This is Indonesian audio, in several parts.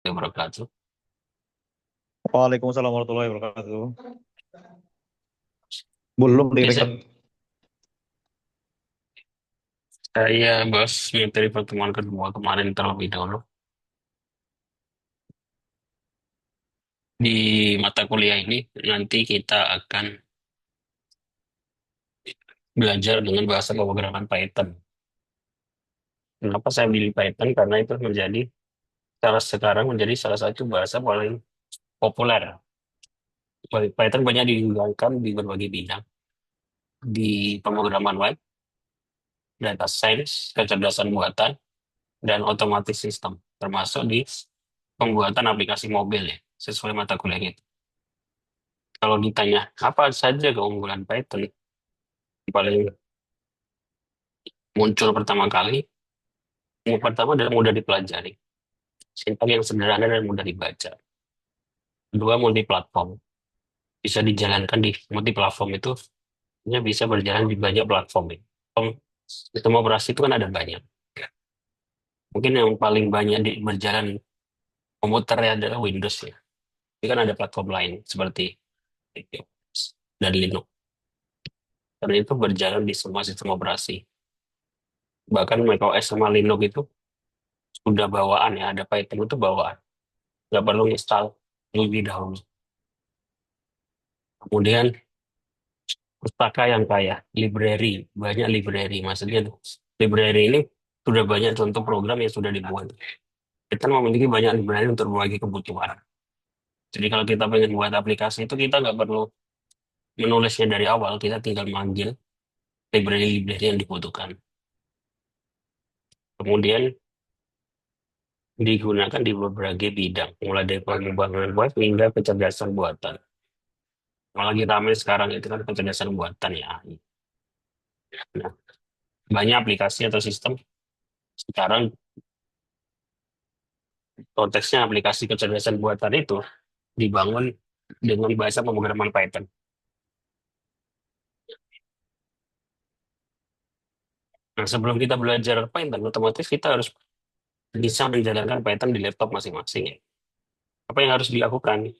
Wabarakatuh. Waalaikumsalam warahmatullahi wabarakatuh. Belum Ya, dikit. saya bahas materi pertemuan kedua kemarin terlebih dahulu. Di mata kuliah ini nanti kita akan belajar dengan bahasa pemrograman Python. Kenapa saya pilih Python? Karena itu sekarang menjadi salah satu bahasa paling populer. Python banyak digunakan di berbagai bidang, di pemrograman web, data science, kecerdasan buatan, dan otomatis sistem, termasuk di pembuatan aplikasi mobil ya, sesuai mata kuliah itu. Kalau ditanya apa saja keunggulan Python, paling muncul pertama kali, yang pertama adalah mudah dipelajari, sintaks yang sederhana dan mudah dibaca. Kedua, multiplatform, bisa dijalankan di multiplatform itu, hanya bisa berjalan di banyak platform ya. Sistem operasi itu kan ada banyak. Mungkin yang paling banyak berjalan komputernya adalah Windows ya. Tapi kan ada platform lain seperti dan Linux. Karena itu berjalan di semua sistem operasi. Bahkan macOS sama Linux itu sudah bawaan ya, ada Python itu bawaan. Nggak perlu install lebih dahulu. Kemudian pustaka yang kaya, library, banyak library. Maksudnya tuh, library ini sudah banyak contoh program yang sudah dibuat. Kita memiliki banyak library untuk berbagai kebutuhan. Jadi kalau kita pengen buat aplikasi itu kita nggak perlu menulisnya dari awal, kita tinggal manggil library-library yang dibutuhkan. Kemudian digunakan di berbagai bidang, mulai dari pengembangan web hingga kecerdasan buatan. Yang lagi ramai sekarang itu kan kecerdasan buatan ya. Nah, banyak aplikasi atau sistem sekarang konteksnya aplikasi kecerdasan buatan itu dibangun dengan bahasa pemrograman Python. Nah, sebelum kita belajar Python, otomatis kita harus bisa menjalankan Python di laptop masing-masing ya. Apa yang harus dilakukan?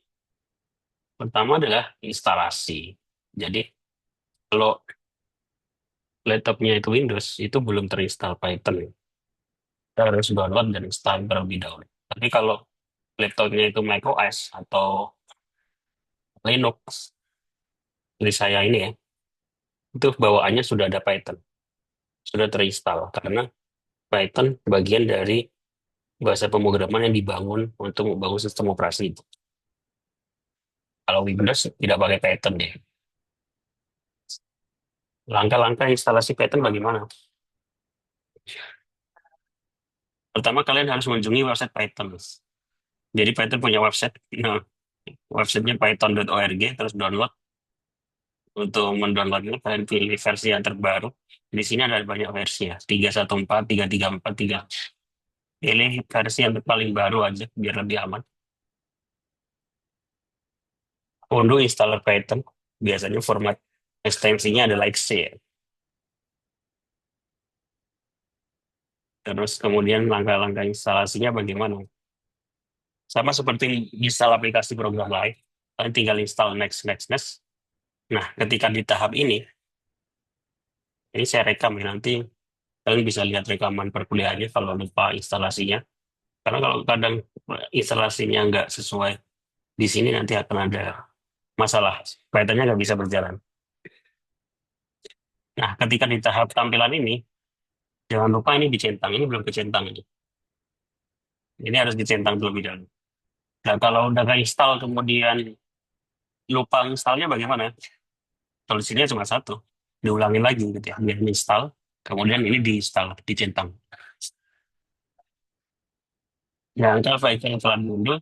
Pertama adalah instalasi. Jadi, kalau laptopnya itu Windows, itu belum terinstall Python ya. Kita harus download dan install terlebih dahulu. Tapi kalau laptopnya itu macOS atau Linux, seperti saya ini ya, itu bawaannya sudah ada Python, sudah terinstall. Karena Python bagian dari bahasa pemrograman yang dibangun untuk membangun sistem operasi itu. Kalau Windows tidak pakai Python deh. Langkah-langkah instalasi Python bagaimana? Pertama, kalian harus mengunjungi website Python. Jadi Python punya website. Nah, websitenya python.org, terus download. Untuk mendownloadnya, kalian pilih versi yang terbaru. Di sini ada banyak versi ya, 314, 334, 3. Pilih versi yang paling baru aja, biar lebih aman. Unduh installer Python. Biasanya format ekstensinya adalah exe ya. Terus kemudian langkah-langkah instalasinya bagaimana? Sama seperti install aplikasi program lain. Kalian tinggal install next, next, next. Nah, ketika di tahap ini saya rekam ya, nanti kalian bisa lihat rekaman perkuliahannya kalau lupa instalasinya. Karena kalau kadang instalasinya nggak sesuai di sini nanti akan ada masalah. Python-nya nggak bisa berjalan. Nah, ketika di tahap tampilan ini, jangan lupa ini dicentang. Ini belum kecentang ini. Ini harus dicentang terlebih dahulu. Nah, kalau udah ke install kemudian lupa installnya bagaimana? Solusinya cuma satu. Diulangi lagi gitu ya. Biar install, kemudian ini diinstal, dicentang. Nah, kalau Python telah mundur,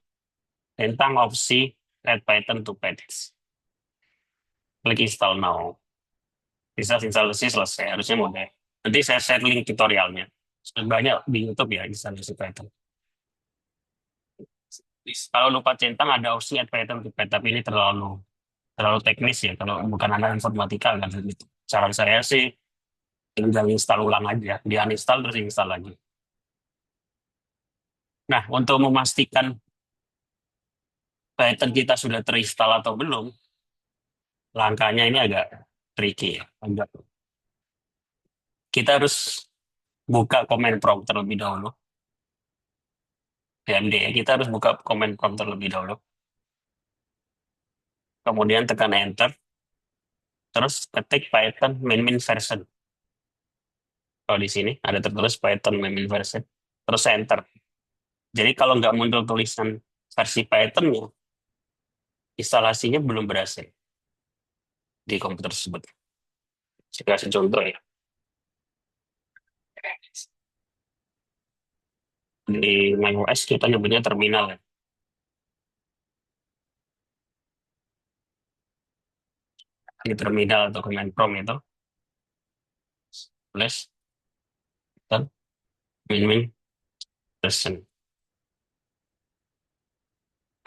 tentang opsi add Python to package. Klik install now. Bisa instalasi selesai, harusnya mudah. Nanti saya share link tutorialnya. Banyak di YouTube ya instalasi Python. Kalau lupa centang ada opsi add Python to package, tapi ini terlalu terlalu teknis ya. Kalau bukan anak informatika kan gitu. Saran saya sih tinggal install ulang aja, di uninstall terus install lagi. Nah, untuk memastikan Python kita sudah terinstall atau belum, langkahnya ini agak tricky ya. Kita harus buka command prompt terlebih dahulu, CMD ya. Kita harus buka command prompt terlebih dahulu. Kemudian tekan enter, terus ketik Python main version. Kalau di sini ada tertulis Python main version, terus enter. Jadi kalau nggak muncul tulisan versi Python-nya, instalasinya belum berhasil di komputer tersebut. Saya kasih contoh ya. Di macOS kita nyebutnya terminal ya. Di terminal atau command prompt itu tulis Python main version.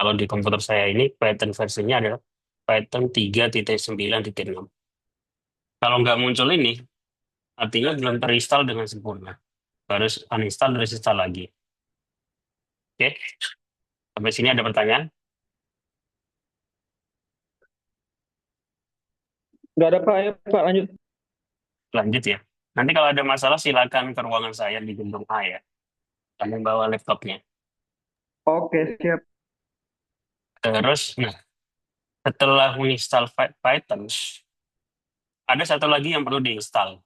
Kalau di komputer saya ini Python versinya adalah Python 3.9.6. Kalau nggak muncul ini, artinya belum terinstall dengan sempurna. Harus uninstall, terus install lagi. Oke, sampai sini ada pertanyaan? Nggak ada Pak, ya Pak lanjut. Lanjut ya. Nanti kalau ada masalah silakan ke ruangan saya di gedung A ya. Kami bawa laptopnya. Oke, siap. Terus, nah, setelah menginstal Python, ada satu lagi yang perlu diinstal.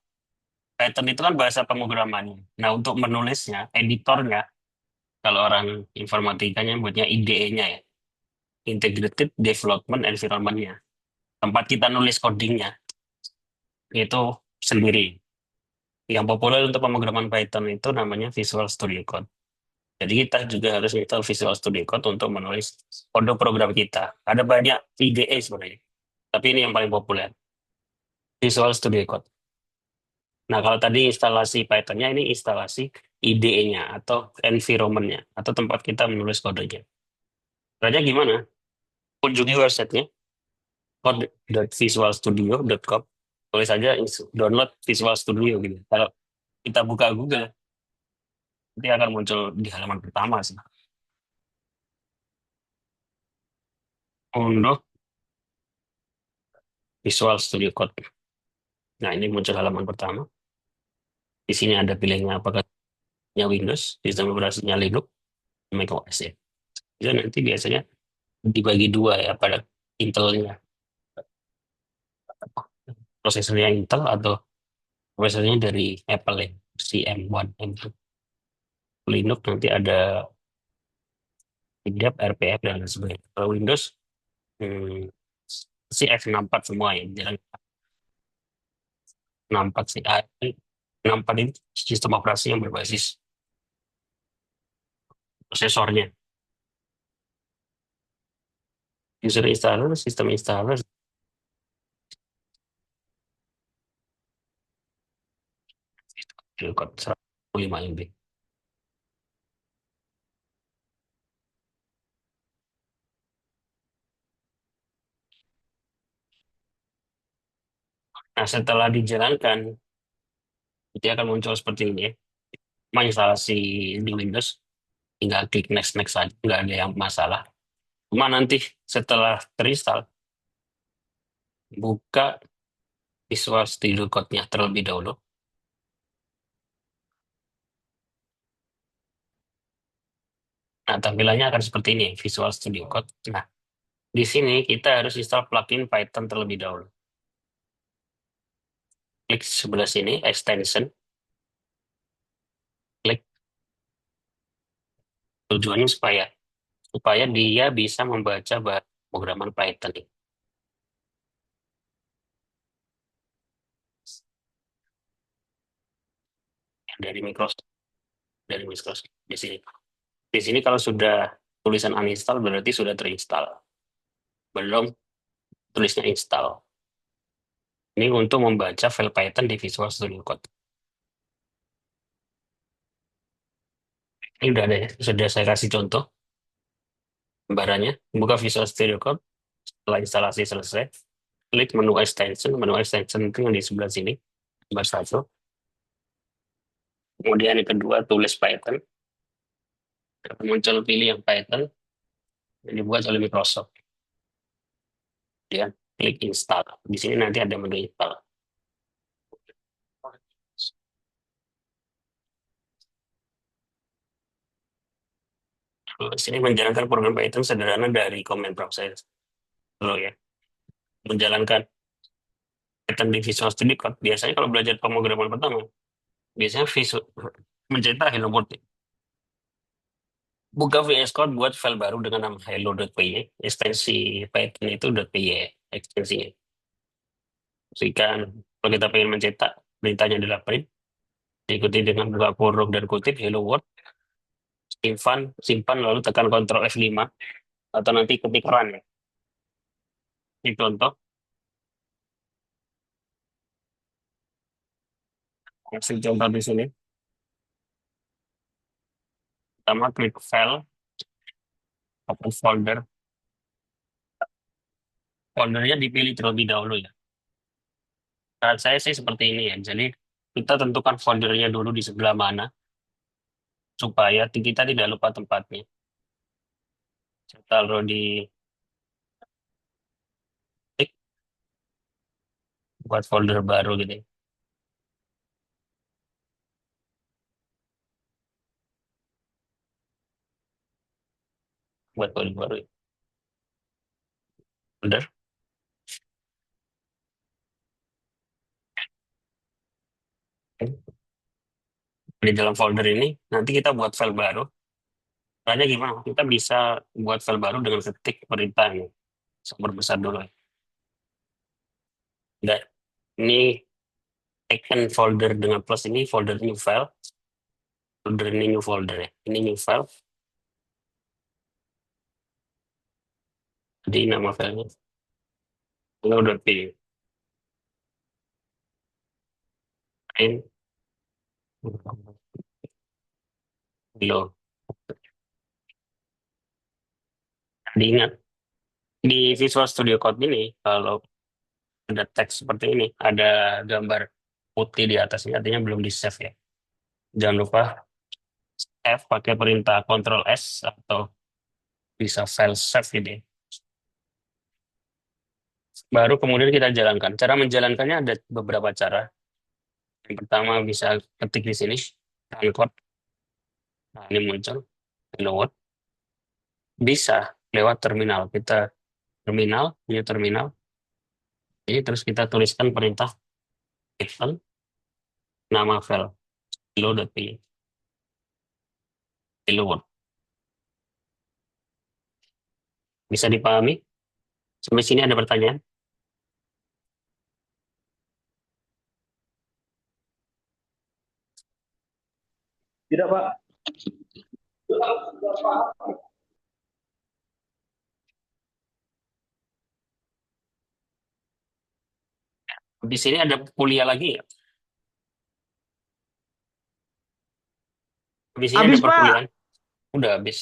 Python itu kan bahasa pemrograman. Nah, untuk menulisnya, editornya, kalau orang informatikanya buatnya IDE-nya ya, Integrated Development Environment-nya. Tempat kita nulis codingnya, itu sendiri. Yang populer untuk pemrograman Python itu namanya Visual Studio Code. Jadi kita juga harus install Visual Studio Code untuk menulis kode program kita. Ada banyak IDE sebenarnya, tapi ini yang paling populer, Visual Studio Code. Nah, kalau tadi instalasi Python-nya, ini instalasi IDE-nya atau environment-nya, atau tempat kita menulis kodenya. Caranya gimana? Kunjungi websitenya, code.visualstudio.com. Tulis aja download Visual Studio gitu. Kalau kita buka Google, nanti akan muncul di halaman pertama sih. Unduh Visual Studio Code. Nah, ini muncul halaman pertama. Di sini ada pilihannya apakah Windows, sistem operasinya Linux, macOS ya. Itu nanti biasanya dibagi dua ya pada Intelnya. Prosesornya Intel atau prosesornya dari Apple ya, si M1, M2. Linux nanti ada IDAP, RPF, dan lain sebagainya. Kalau Windows, hmm, si X64 semua ya. Jalan 64 sih. 64 ini sistem operasi yang berbasis prosesornya. User installer, sistem installer, code 105 MB. Nah, setelah dijalankan, dia akan muncul seperti ini ya. Menginstalasi di Windows, tinggal klik next-next saja, nggak ada yang masalah. Cuma nanti setelah terinstall, buka Visual Studio Code-nya terlebih dahulu. Nah, tampilannya akan seperti ini, Visual Studio Code. Nah, di sini kita harus install plugin Python terlebih dahulu. Klik sebelah sini, extension. Klik tujuannya supaya supaya dia bisa membaca pemrograman Python ini. dari Microsoft dari Microsoft di sini. Di sini kalau sudah tulisan uninstall berarti sudah terinstall. Belum, tulisnya install. Ini untuk membaca file Python di Visual Studio Code. Ini udah ada ya, sudah saya kasih contoh gambarannya. Buka Visual Studio Code, setelah instalasi selesai, klik menu extension itu yang di sebelah sini, nomor satu. Kemudian yang kedua, tulis Python. Muncul pilih yang Python, yang dibuat oleh Microsoft. Ya, klik install. Di sini nanti ada menu install. Di sini menjalankan program Python sederhana dari command prompt dulu ya. Menjalankan Python di Visual Studio Code. Biasanya kalau belajar pemrograman pertama, biasanya mencetak Hello World. Buka VS Code buat file baru dengan nama hello.py. Ekstensi Python itu .py ekstensinya. Jika kalau kita pengen mencetak, perintahnya adalah print, diikuti dengan buka kurung dan kutip hello world, simpan, simpan lalu tekan Ctrl F5 atau nanti ketik run ya. Ini contoh, hasil contoh di sini. Pertama klik file, open folder. Foldernya dipilih terlebih dahulu ya. Saran saya sih seperti ini ya. Jadi kita tentukan foldernya dulu di sebelah mana supaya kita tidak lupa tempatnya. Saya taruh di klik buat folder baru gitu ya. Buat folder baru ya. Folder. Di dalam folder ini nanti kita buat file baru. Caranya gimana? Kita bisa buat file baru dengan ketik perintahnya. Sumber besar dulu ya. Enggak. Ini icon folder dengan plus ini folder new file. Folder ini new folder ya. Ini new file. Jadi nama filenya hello.py. Print hello. Diingat di Visual Studio Code ini kalau ada teks seperti ini, ada gambar putih di atasnya, artinya belum di save ya. Jangan lupa save pakai perintah Ctrl S atau bisa file save gitu ya. Baru kemudian kita jalankan. Cara menjalankannya ada beberapa cara. Yang pertama bisa ketik di sini, run code. Nah, ini muncul, hello world. Bisa lewat terminal. Kita terminal, new terminal. Jadi terus kita tuliskan perintah Python, nama file, hello.py, hello world. Bisa dipahami? Sampai sini ada pertanyaan? Tidak, Pak. Di sini ada kuliah lagi ya? Di sini ada Habis, Pak. perkuliahan. Udah habis.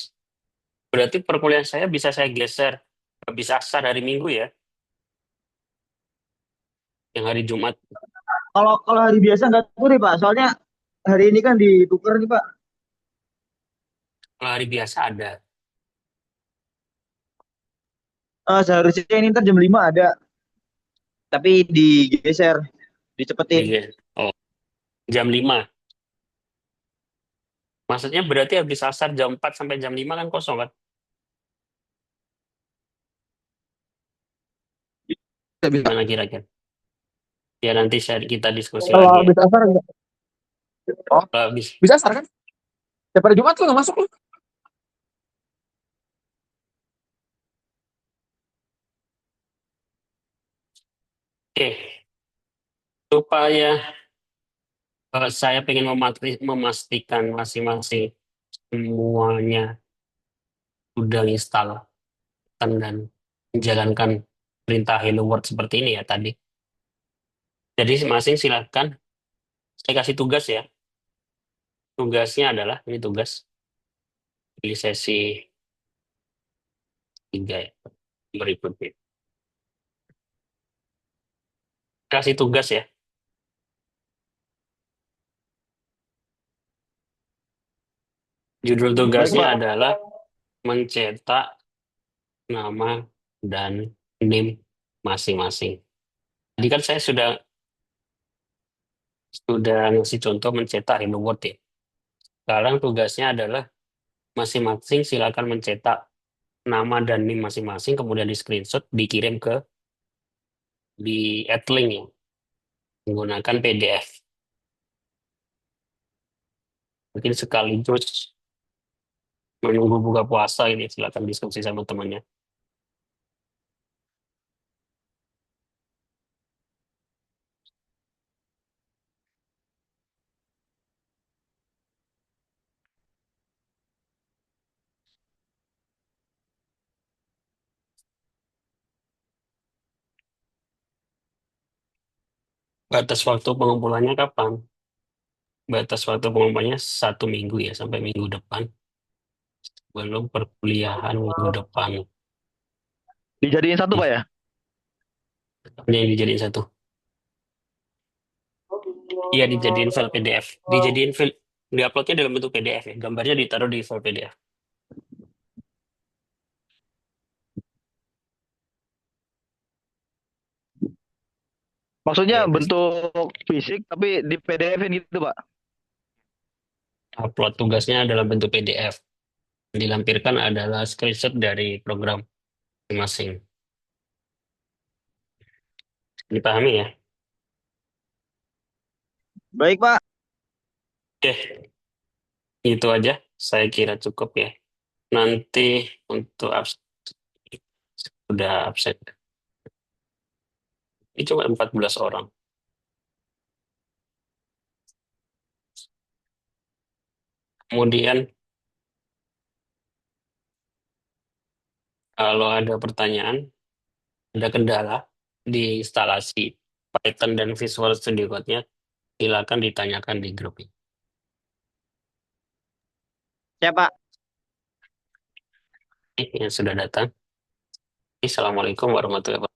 Berarti perkuliahan saya bisa saya geser. Bisa asar hari Minggu ya, yang hari Jumat. Kalau kalau hari biasa nggak boleh, Pak. Soalnya hari ini kan ditukar nih, Pak. Kalau hari biasa ada. Seharusnya ini ntar jam 5 ada, tapi digeser, dicepetin. Oh, jam 5. Maksudnya berarti habis asar jam 4 sampai jam 5 kan kosong kan? Nggak bisa. Gimana kira-kira? Ya nanti kita diskusi Kalau lagi ya. habis asar enggak. Oh, Kalau habis. bisa asar kan? Tiap hari Jumat lu nggak masuk lu. Oke, supaya saya pengen memastikan masing-masing semuanya sudah install dan menjalankan perintah Hello World seperti ini ya tadi. Jadi masing silakan saya kasih tugas ya. Tugasnya adalah ini tugas di sesi 3 ya berikutnya. Kasih tugas ya. Judul Baik, tugasnya Pak. adalah mencetak nama, dan NIM masing-masing. Tadi kan saya sudah ngasih contoh mencetak Hello World ya. Sekarang tugasnya adalah masing-masing silakan mencetak nama dan NIM masing-masing, kemudian di screenshot, dikirim di Adlink ya, menggunakan PDF. Mungkin sekaligus menunggu buka puasa ini, silakan diskusi sama temannya. Batas waktu pengumpulannya kapan? Batas waktu pengumpulannya 1 minggu ya, sampai minggu depan. Belum perkuliahan minggu depan. Dijadiin satu Pak ya? Ini yang dijadiin satu. Iya, dijadiin file PDF. Dijadiin file, diuploadnya dalam bentuk PDF ya. Gambarnya ditaruh di file PDF. Maksudnya Oke, bentuk fisik tapi di PDF-in gitu Pak? upload tugasnya dalam bentuk PDF. Dilampirkan adalah screenshot dari program masing-masing. Dipahami ya? Baik, Pak. Oke, itu aja. Saya kira cukup ya. Nanti untuk sudah absen. Ini cuma 14 orang. Kemudian kalau ada pertanyaan, ada kendala di instalasi Python dan Visual Studio Code-nya, silakan ditanyakan di grup ini. Siap, Pak. Yang sudah datang. Assalamualaikum warahmatullahi wabarakatuh.